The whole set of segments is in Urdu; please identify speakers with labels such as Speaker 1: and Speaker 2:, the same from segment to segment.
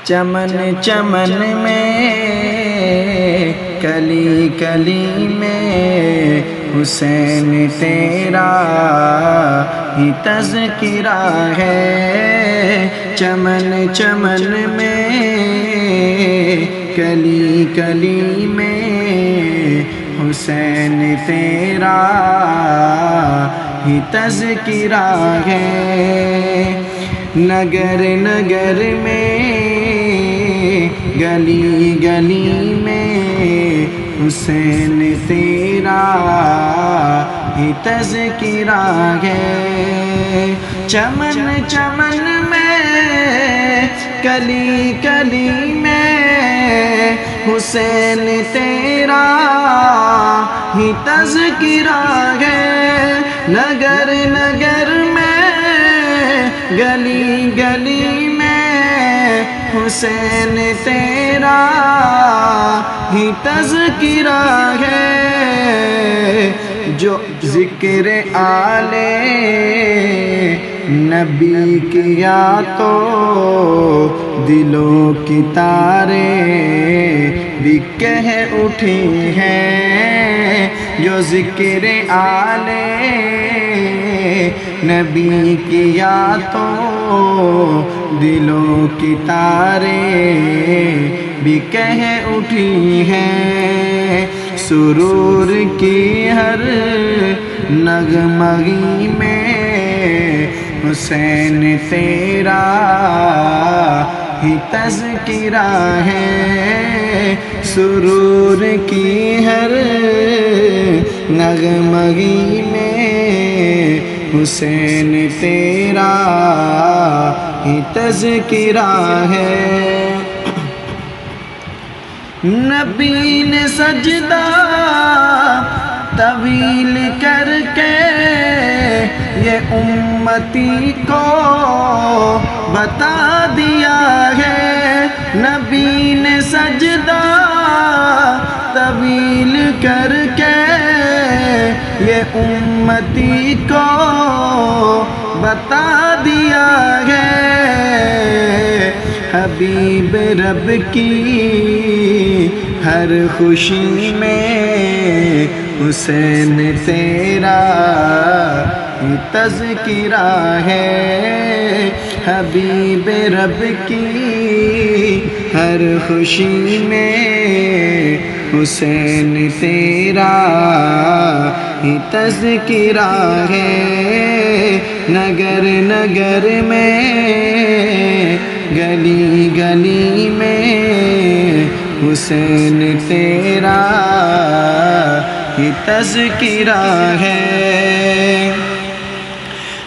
Speaker 1: چمن چمن میں کلی کلی میں حسین تیرا ہی تذکرہ ہے۔ چمن چمن میں کلی کلی میں حسین تیرا ہی تذکرہ ہے۔ نگر نگر میں گلی گلی میں حسین تیرا ہی تذکرہ ہے۔ چمن چمن میں کلی کلی میں حسین تیرا ہی تذکرہ ہے۔ نگر نگر میں گلی گلی میں حسین تیرا ہی تذکرہ ہے۔ جو ذکر آل نبی کیا تو دلوں کی تارے بھی کہہ اٹھی ہیں۔ جو ذکر آل نبی کیا تو دلوں کی تارے بھی کہہ اٹھی ہیں۔ سرور کی ہر نغمگی میں حسین تیرا ہی تذکرہ ہے۔ سرور کی ہر نغمگی میں حسین تیرا ہی تذکرہ ہے۔ نبی نے سجدہ طویل کر کے یہ امتی کو بتا دیا ہے۔ نبی نے سجدہ طویل کر کے یہ امتی کو بتا دیا ہے۔ حبیب رب کی ہر خوشی میں حسین تیرا ہی تذکرہ ہے۔ حبیب رب کی ہر خوشی میں حسین تیرا ہی تذکرہ ہے۔ نگر نگر میں گلی گلی میں حسین تیرا ہی تذکرہ ہے۔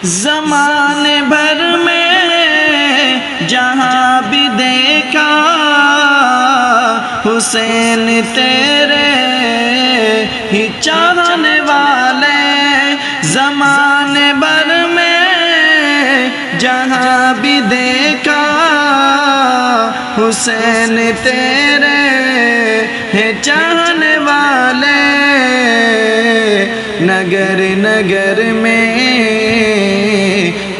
Speaker 1: زمانے بھر میں جہاں بھی دیکھا حسین تیرے ہی چاہنے والے۔ زمانے بھر میں جہاں بھی دیکھا حسین تیرے ہیں چاہنے والے۔ نگر نگر میں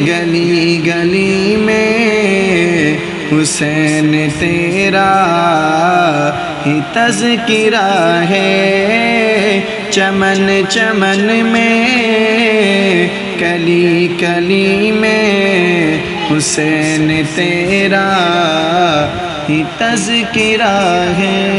Speaker 1: گلی گلی میں حسین تیرا ہی تذکرہ ہے۔ چمن چمن میں کلی کلی میں حسین تیرا ہی تذکرہ ہے۔